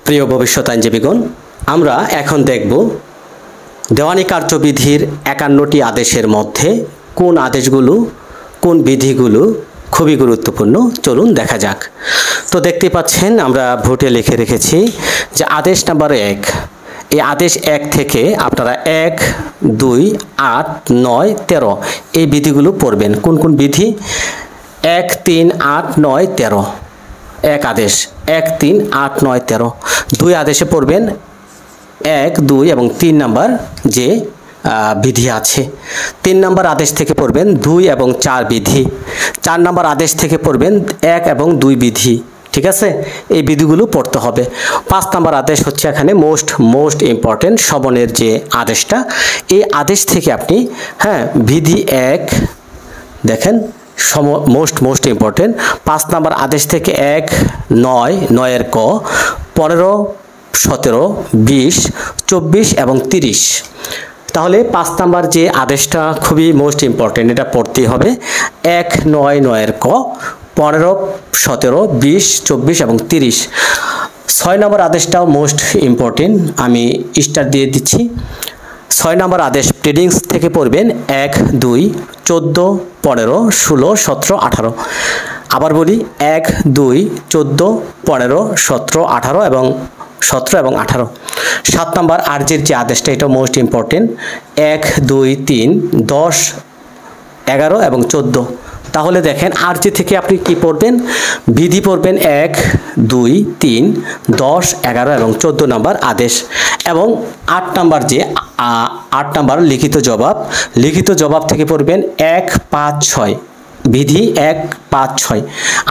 প্রিয় ভবিষ্যৎ আইনজীবীগণ, আমরা এখন দেখব দেওয়ানি কার্যবিধির 51টি আদেশের মধ্যে কোন আদেশগুলো, কোন বিধিগুলো খুবই গুরুত্বপূর্ণ। চলুন দেখা যাক। তো দেখতে পাচ্ছেন আমরা ভোটে লিখে রেখেছি যে আদেশ নাম্বার 1। এই আদেশ 1 থেকে আপনারা 1, 2, 8, 9, 13 এই বিধিগুলো পড়বেন। কোন কোন বিধি? 1, 3, 8, 9, 13 এক আদেশ, 1, 3, 8, 9, 13 দুই আদেশে পড়বেন 1, 2 এবং 3 নাম্বার যে বিধি আছে। 3 নাম্বার আদেশ থেকে পড়বেন 2 এবং 4 বিধি। 4 নাম্বার আদেশ থেকে পড়বেন 1 এবং 2 বিধি। ঠিক আছে, এই বিধিগুলো পড়তে হবে। 5 নাম্বার আদেশ হচ্ছে এখানে মোস্ট ইম্পর্টেন্ট শবনের যে আদেশটা, এই আদেশ থেকে আপনি বিধি 1 দেখেন মোস্ট ইম্পর্টেন্ট। 5 নাম্বার আদেশ থেকে 1, 9 এর ক, 15, 17, 20, 24 এবং 30। তাহলে 5 নাম্বার যে আদেশটা খুবই মোস্ট ইম্পর্টেন্ট, এটা পড়তেই হবে। 1, 9 এর ক, 15, 17, 20, 24 এবং 30। 6 নাম্বার আদেশটাও মোস্ট ইম্পর্টেন্ট, আমি স্টার দিয়ে দিচ্ছি। 6 নাম্বার আদেশ প্রিডিংস থেকে পড়বেন 1, 2, 14, 15, 16, 17, 18। আবার বলি 1, 2, 14, 15, 17, 18 এবং 17 এবং 18। 7 নাম্বার আরজের যে আদেশটা, এটা মোস্ট ইম্পর্টেন্ট। 1, 2, 3, 10, 11 এবং 14। তাহলে দেখেন আরজি থেকে আপনি কি পড়বেন? বিধি পড়বেন 1, 2, 3, 10, 11 এবং 14 নাম্বার আদেশ। এবং 8 নাম্বার যে 8 নাম্বার লিখিত জবাব থেকে পড়বেন 1, 5, 6 বিধি 1, 5, 6।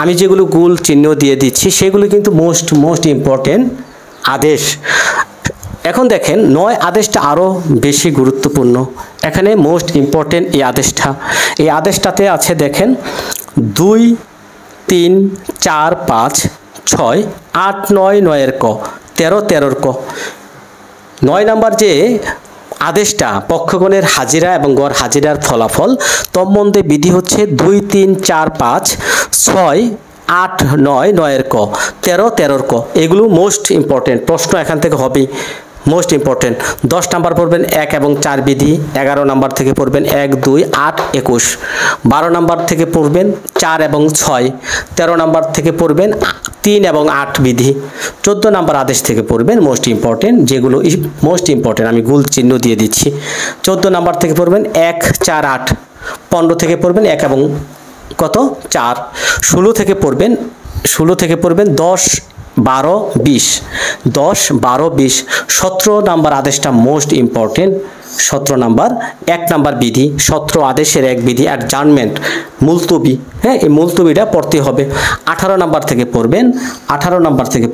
আমি যেগুলো গোল চিহ্ন দিয়ে দিচ্ছি সেগুলো কিন্তু মোস্ট ইম্পর্টেন্ট আদেশ। এখন দেখেন 9 আদেশটা আরও বেশি গুরুত্বপূর্ণ। এখানে মোস্ট ইম্পর্টেন্ট এই আদেশটাতে আছে দেখেন 2, 3, 4, 5, 6, 8, 9 এর ক, 13 ক। 9 নাম্বার যে আদেশটা পক্ষগণের হাজিরা এবং গড় হাজিরার ফলাফল তন্মধ্যে বিধি হচ্ছে 2, 3, 4, 5, 6, 8, 9 এর ক, 13 ক। এগুলো মোস্ট ইম্পর্টেন্ট, প্রশ্ন এখান থেকে হবেই মোস্ট ইম্পর্টেন্ট। 10 নাম্বার পড়বেন 1 এবং 4 বিধি। 11 নাম্বার থেকে পড়বেন 1, 2, 8, 21। 12 নাম্বার থেকে পড়বেন 4 এবং 6। 13 নাম্বার থেকে পড়বেন 3 এবং 8 বিধি। 14 নাম্বার আদেশ থেকে পড়বেন মোস্ট ইম্পর্টেন্ট, যেগুলো মোস্ট ইম্পর্টেন্ট আমি গোল চিহ্ন দিয়ে দিচ্ছি। 14 নাম্বার থেকে পড়বেন 1, 4, 8। 15 থেকে পড়বেন 1 এবং কত 4। 16 থেকে পড়বেন 10, 12, 20। 10, 12, 20। 17 নাম্বার আদেশটা মোস্ট ইম্পর্টেন্ট। 17 নাম্বার 1 নাম্বার বিধি, 17 আদেশের 1 বিধি অ্যাডজার্নমেন্ট, মুলতবি। এই মুলতবিটা পড়তে হবে। 18 নাম্বার থেকে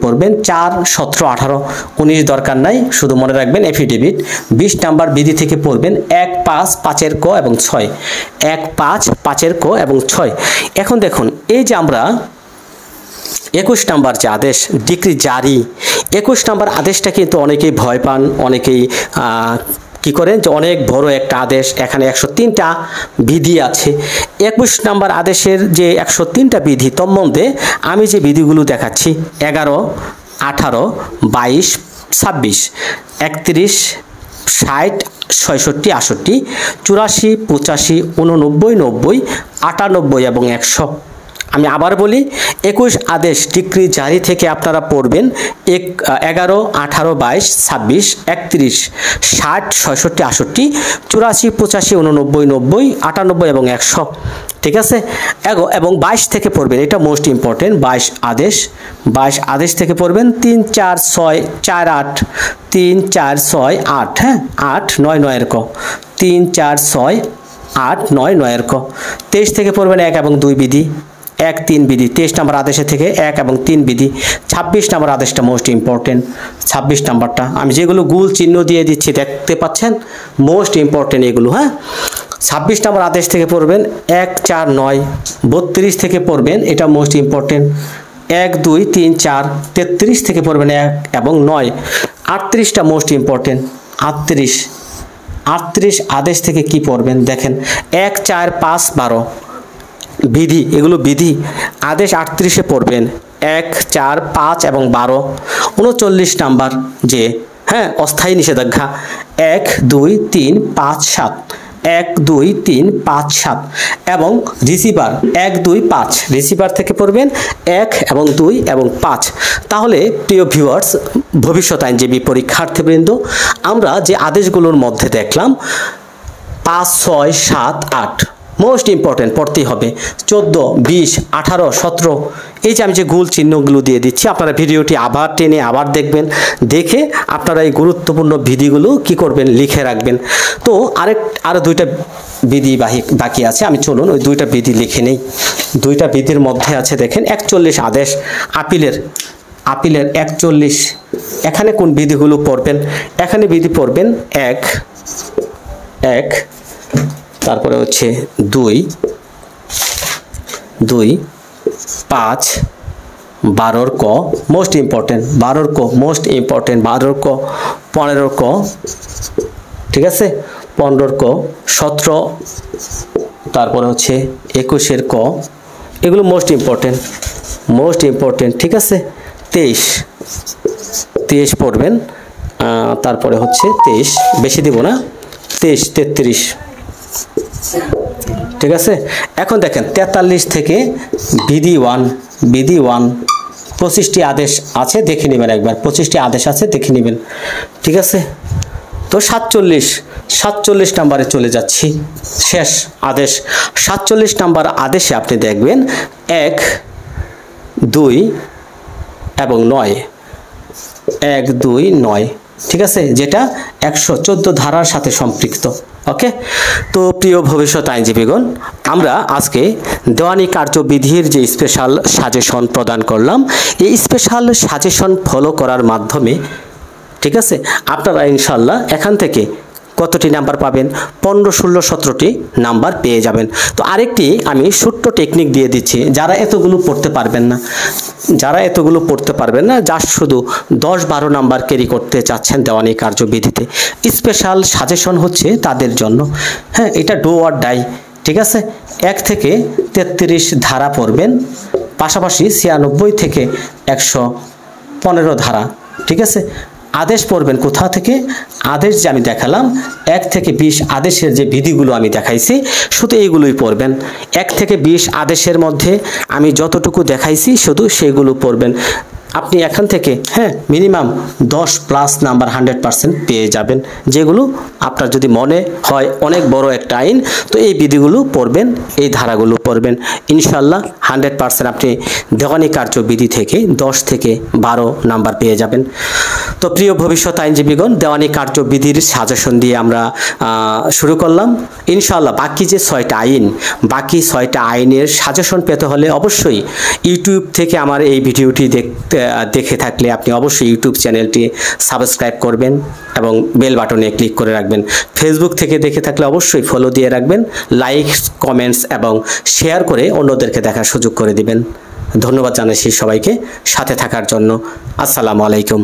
পড়বেন 4, 17, 18। 19 দরকার নাই, শুধু মনে রাখবেন এফিডেভিট। 20 নাম্বার বিধি থেকে পড়বেন 1, 5, 5 ক এবং 6। 1, 5, 5 ক এবং 6। এখন দেখুন এই যে আমরা 21 নাম্বার যে আদেশ ডিক্রি জারি, 21 নাম্বার আদেশটা কিন্তু অনেকেই ভয় পান, অনেকেই কি করেন যে অনেক বড় একটা আদেশ, এখানে 103টা বিধি আছে। 21 নাম্বার আদেশের যে 103টা বিধি তন্মধ্যে আমি যে বিধিগুলো দেখাচ্ছি 11, 18, 22, 26, 31, 60, 66, 68, 84, 85, 89, 90, 98 এবং 100। আমি আবার বলি 21 আদেশ ডিক্রি জারি থেকে আপনারা পড়বেন 11, 18, 22, 26, 31, 60, 66, 68, 84, 85, 89, 90, 98 এবং 100। ঠিক আছে, এবং 22 থেকে পড়বেন, এটা মোস্ট ইম্পর্টেন্ট। 22 আদেশ থেকে পড়বেন 3, 4, 6, 4, 8, 3, 4, 6, 8, 8, 9 এর ক, 3, 4, 6, 8, 9 এর ক। 23 থেকে পড়বেন 1 এবং 2 বিধি, 1, 3 বিধি। 23 নাম্বার আদেশে থেকে 1 এবং 3 বিধি। 26 নাম্বার আদেশটা মোস্ট ইম্পর্টেন্ট। 26 নাম্বারটা আমি যেগুলো গোল চিহ্ন দিয়ে দিচ্ছি দেখতে পাচ্ছেন, মোস্ট ইম্পর্টেন্ট এগুলো। 26 নাম্বার আদেশ থেকে পড়বেন 1, 4, 9। 32 থেকে পড়বেন, এটা মোস্ট ইম্পর্টেন্ট, 1, 2, 3, 4। 33 থেকে পড়বেন 1 এবং 9। 38টা মোস্ট ইম্পর্টেন্ট। 38 আদেশ থেকে কি পড়বেন দেখেন 1, 4, 5, 12 বিধি, এগুলো বিধি। আদেশ 38-এ পড়বেন 1, 4, 5 এবং 12, 39 নাম্বার যে হ্যাঁ অস্থায়ী নিষেধাজ্ঞা 1, 2, 3, 5, 7, 1, 2, 3, 5, 7 এবং রিসিভার 1, 2, 5 রিসিভার থেকে পড়বেন 1 এবং 2 এবং 5। তাহলে প্রিয় ভিউয়ার্স, ভবিষ্যৎ আইনজীবী পরীক্ষার্থীবৃন্দ, আমরা যে আদেশগুলোর মধ্যে দেখলাম 5, 6, 7, 8 মোস্ট ইম্পর্টেন্ট পড়তেই হবে। 14, 20, 18, 17 এই যে আমি যে গোল চিহ্নগুলো দিয়ে দিচ্ছি, আপনারা ভিডিওটি আবার টেনে আবার দেখবেন, দেখে আপনারা এই গুরুত্বপূর্ণ বিধিগুলো কি করবেন, লিখে রাখবেন। তো আরো দুইটা বিধি বাকি আছে, আমি চলুন ওই দুইটা বিধি লিখে নেই। দুইটা বিধির মধ্যে আছে দেখেন 41 আদেশ আপিলের 41। এখানে কোন বিধিগুলো পড়বেন? এখানে বিধি পড়বেন 1, তারপরে হচ্ছে 2, 5, 12 ক মোস্ট ইম্পর্টেন্ট, 12 ক মোস্ট ইম্পর্টেন্ট, 12 ক 15 ক, ঠিক আছে, 15 ক 17, তারপরে হচ্ছে 21 ক, এগুলো মোস্ট ইম্পর্টেন্ট, ঠিক আছে। 23 পড়বেন, তারপরে হচ্ছে 23 বেশি দিব না, 23, 33, ঠিক আছে। এখন দেখেন 43 থেকে বিধি 1 25টি আদেশ আছে, দেখে নেবেন একবার, 25টি আদেশ আছে দেখে নেবেন, ঠিক আছে। তো 47 নাম্বারে চলে যাচ্ছি, শেষ আদেশ 47 নাম্বার আদেশে আপনি দেখবেন 1, 2 এবং 9, 1, 2, 9, ঠিক আছে, যেটা 114 ধারার সাথে সম্পৃক্ত। ওকে, তো প্রিয় ভবিষ্যৎ আইনজীবীগণ, আমরা আজকে দেওয়ানি কার্যবিধির যে স্পেশাল সাজেশন প্রদান করলাম, এই স্পেশাল সাজেশন ফলো করার মাধ্যমে, ঠিক আছে, আপনারা ইনশাল্লাহ এখান থেকে কতটি নাম্বার পাবেন? 15, 16, 17টি নাম্বার পেয়ে যাবেন। তো আরেকটি আমি ছোট্ট টেকনিক দিয়ে দিচ্ছি, যারা এতগুলো পড়তে পারবেন না, জাস্ট শুধু 10, 12 নাম্বার ক্যারি করতে চাচ্ছেন দেওয়ানি কার্যবিধিতে, স্পেশাল সাজেশন হচ্ছে তাদের জন্য। হ্যাঁ, এটা ডু অর ডাই, ঠিক আছে। 1 থেকে 33 ধারা পড়বেন, পাশাপাশি 96 থেকে 115 ধারা, ঠিক আছে। আদেশ পড়বেন কোথা থেকে? আদেশ যে আমি দেখালাম 1 থেকে 20 আদেশের যে বিধিগুলো আমি দেখাইছি, শুধু এইগুলোই পড়বেন। 1 থেকে 20 আদেশের মধ্যে আমি যতটুকু দেখাইছি শুধু সেগুলো পড়বেন। আপনি এখান থেকে মিনিমাম 10+ নাম্বার 100% পেয়ে যাবেন, যেগুলো আপনার যদি মনে হয় অনেক বড় একটা আইন, তো এই বিধিগুলো পড়বেন, এই ধারাগুলো পড়বেন, ইনশাল্লাহ 100% আপনি দেওয়ানি কার্যবিধি থেকে 10 থেকে 12 নাম্বার পেয়ে যাবেন। তো প্রিয় ভবিষ্যৎ আইনজীবীগণ, দেওয়ানি কার্যবিধির সাজেশন দিয়ে আমরা শুরু করলাম। ইনশাল্লাহ বাকি যে 6টা আইনের সাজেশন পেতে হলে অবশ্যই ইউটিউব থেকে আমার এই ভিডিওটি দেখে থাকলে আপনি অবশ্যই ইউটিউব চ্যানেলটি সাবস্ক্রাইব করবেন এবং বেল বাটনে ক্লিক করে রাখবেন। ফেসবুক থেকে দেখে থাকলে অবশ্যই ফলো দিয়ে রাখবেন, লাইক, কমেন্টস এবং শেয়ার করে অন্যদেরকে দেখার সুযোগ করে দিবেন। ধন্যবাদ জানাচ্ছি সবাইকে সাথে থাকার জন্য। আসসালামু আলাইকুম।